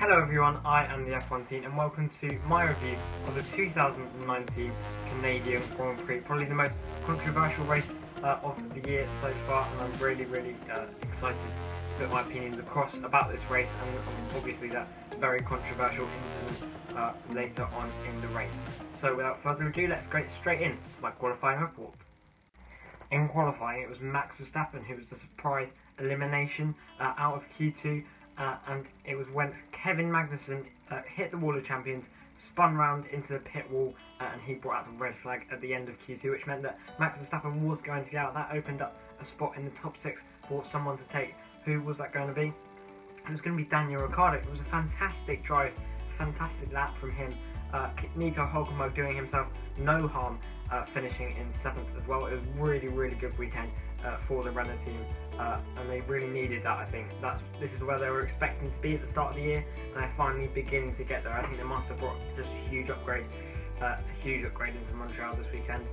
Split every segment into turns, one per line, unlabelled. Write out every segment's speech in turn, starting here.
Hello everyone, I am the F1 team and welcome to my review of the 2019 Canadian Grand Prix, probably the most controversial race of the year so far, and I'm really excited to put my opinions across about this race and obviously that very controversial incident later on in the race. So without further ado, let's go straight in to my qualifying report. In qualifying, it was Max Verstappen who was the surprise elimination out of Q2. And it was when Kevin Magnussen hit the wall of champions, spun round into the pit wall, and he brought out the red flag at the end of Q2, which meant that Max Verstappen was going to get out. That opened up a spot in the top 6 for someone to take. Who was that going to be? It was going to be Daniel Ricciardo. It was a fantastic drive, fantastic lap from him. Nico Hülkenberg doing himself no harm, finishing in 7th as well. It was really good weekend for the Renault team, and they really needed that. I think this is where they were expecting to be at the start of the year, and they're finally beginning to get there. I think they must have brought just a huge upgrade into Montreal this weekend,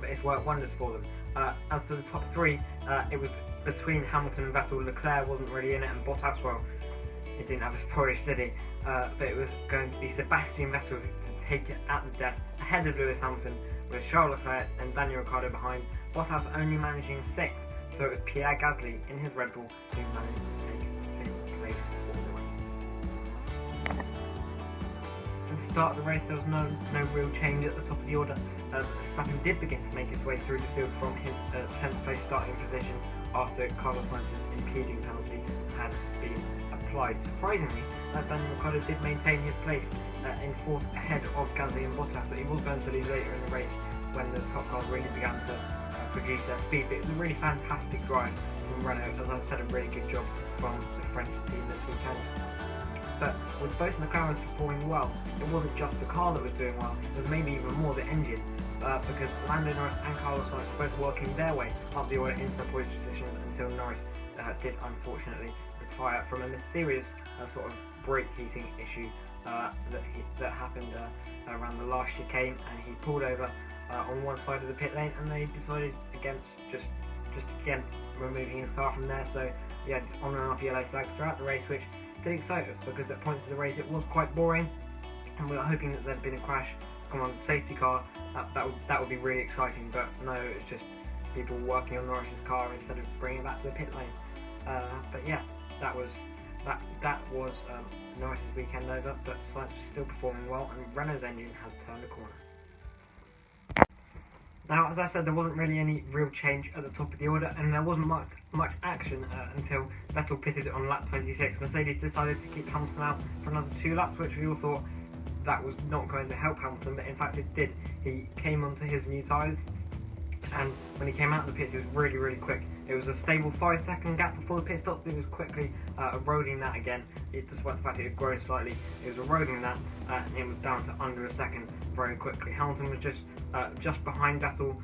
but it's worked wonders for them. As for the top 3, it was between Hamilton and Vettel. Leclerc wasn't really in it, and Bottas, well, he didn't have a spoilish, did he? But it was going to be Sebastian Vettel to take it at the death, ahead of Lewis Hamilton, with Charles Leclerc and Daniel Ricciardo behind. Bottas only managing 6th, so it was Pierre Gasly in his Red Bull who managed to take 5th place for the race. At the start of the race, there was no real change at the top of the order. Verstappen did begin to make his way through the field from his 10th place starting position after Carlos Sainz's impeding penalty had been applied. Surprisingly, Daniel Ricciardo did maintain his place in 4th ahead of Gasly and Bottas, so he was going to lose later in the race when the top cars really began to produce their speed. But it was a really fantastic drive from Renault, as I said, a really good job from the French team this weekend. But with both McLarens performing well, it wasn't just the car that was doing well, it was maybe even more the engine, because Lando Norris and Carlos Sainz were both working their way up the order into the points positions until Norris did unfortunately retire from a mysterious sort of brake heating issue that happened around the last chicane, and he pulled over on one side of the pit lane, and they decided against just removing his car from there. So we had on and off yellow flags throughout the race, which did excite us because at points of the race it was quite boring, and we were hoping that there'd been a crash, come on, safety car, that would be really exciting. But no, it was just people working on Norris's car instead of bringing it back to the pit lane. But yeah, that was Norris's weekend over, but Sainz was still performing well, and Renault's engine has turned a corner. Now, as I said, there wasn't really any real change at the top of the order, and there wasn't much action until Vettel pitted on lap 26. Mercedes decided to keep Hamilton out for another 2 laps, which we all thought that was not going to help Hamilton, but in fact it did. He came onto his new tyres, and when he came out of the pits, it was really quick. It was a stable 5-second gap before the pit stop. It was quickly eroding that again, despite the fact it had grown slightly. It was eroding that, and it was down to under a second very quickly. Hamilton was just behind Vettel,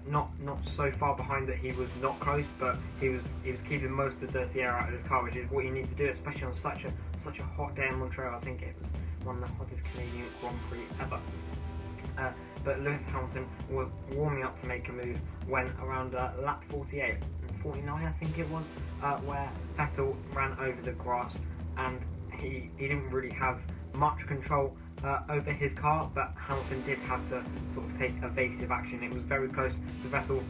not so far behind that he was not close, but he was keeping most of the dirty air out of his car, which is what you need to do, especially on such a hot day in Montreal. I think it was one of the hottest Canadian Grand Prix ever. But Lewis Hamilton was warming up to make a move when around lap 48 and 49, I think it was, where Vettel ran over the grass, and he didn't really have much control over his car, but Hamilton did have to sort of take evasive action. It was very close to Vettel,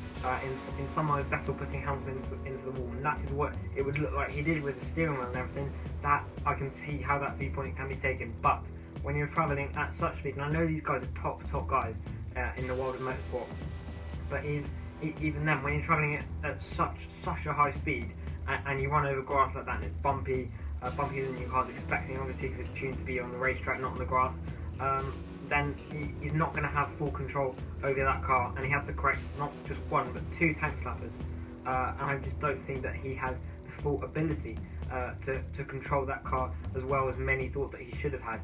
in some ways Vettel putting Hamilton into the wall, and that is what it would look like. He did it with the steering wheel and everything. That I can see how that viewpoint can be taken, but when you're travelling at such speed, and I know these guys are top guys in the world of motorsport, but even then, when you're travelling at such a high speed and you run over grass like that, and it's bumpier than your car's expecting, obviously because it's tuned to be on the racetrack, not on the grass, then he's not going to have full control over that car, and he had to correct not just 1 but 2 tank slappers, and I just don't think that he had the full ability to control that car as well as many thought that he should have had.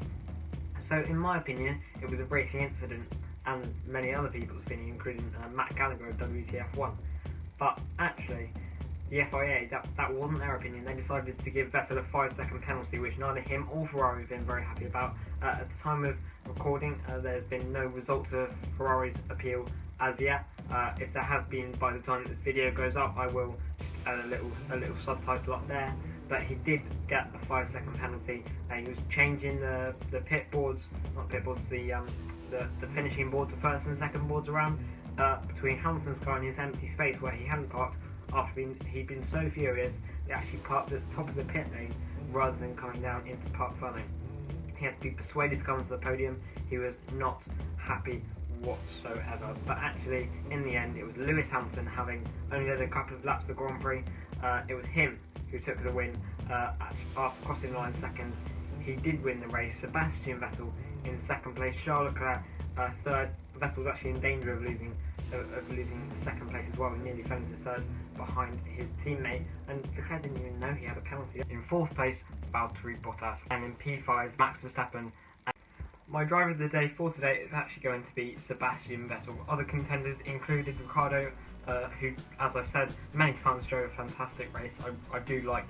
So in my opinion, it was a racing incident, and many other people's opinion, including Matt Gallagher of WTF1. But actually, the FIA, that wasn't their opinion. They decided to give Vettel a 5-second penalty, which neither him or Ferrari have been very happy about. At the time of recording, there's been no result to Ferrari's appeal as yet. If there has been by the time that this video goes up, I will just add a little subtitle up there. but he did get a 5-second penalty. He was changing the pit boards, not pit boards, the finishing board, the first and second boards around between Hamilton's car and his empty space where he hadn't parked. After he'd been so furious, he actually parked at the top of the pit lane rather than coming down into park furling. He had to be persuaded to come to the podium. He was not happy whatsoever. But actually, in the end, it was Lewis Hamilton, having only led a couple of laps of the Grand Prix. It was him who took the win after crossing the line second. He did win the race. Sebastian Vettel in second place. Charles Leclerc third. Vettel was actually in danger of losing second place as well. He nearly fell into third behind his teammate, and Leclerc didn't even know he had a penalty. In fourth place, Valtteri Bottas, and in P5, Max Verstappen. My driver of the day for today is actually going to be Sebastian Vettel. Other contenders included Ricciardo, who, as I said, many times drove a fantastic race. I do like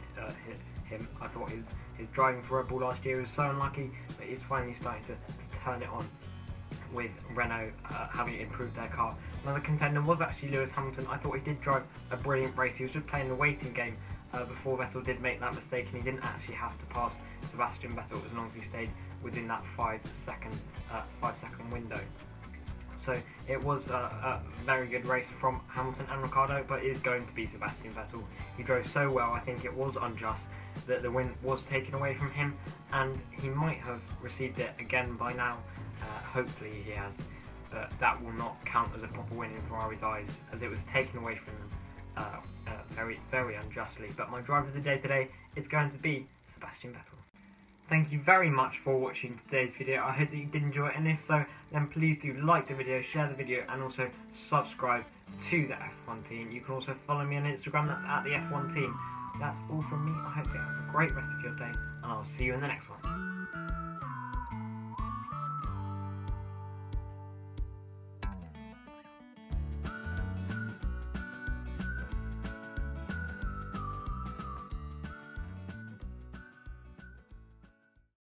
him. I thought his driving for Red Bull last year was so unlucky, but he's finally starting to turn it on with Renault having improved their car. Another contender was actually Lewis Hamilton. I thought he did drive a brilliant race. He was just playing the waiting game before Vettel did make that mistake, and he didn't actually have to pass Sebastian Vettel as long as he stayed within that 5-second window. So it was a very good race from Hamilton and Ricciardo, but it is going to be Sebastian Vettel. He drove so well. I think it was unjust that the win was taken away from him, and he might have received it again by now. Hopefully he has, but that will not count as a proper win in Ferrari's eyes, as it was taken away from them very, very unjustly. But my driver of the day today is going to be Sebastian Vettel. Thank you very much for watching today's video. I hope that you did enjoy it, and if so, then please do like the video, share the video, and also subscribe to the F1 team. You can also follow me on Instagram, that's at the F1 team. That's all from me. I hope you have a great rest of your day, and I'll see you in the next one.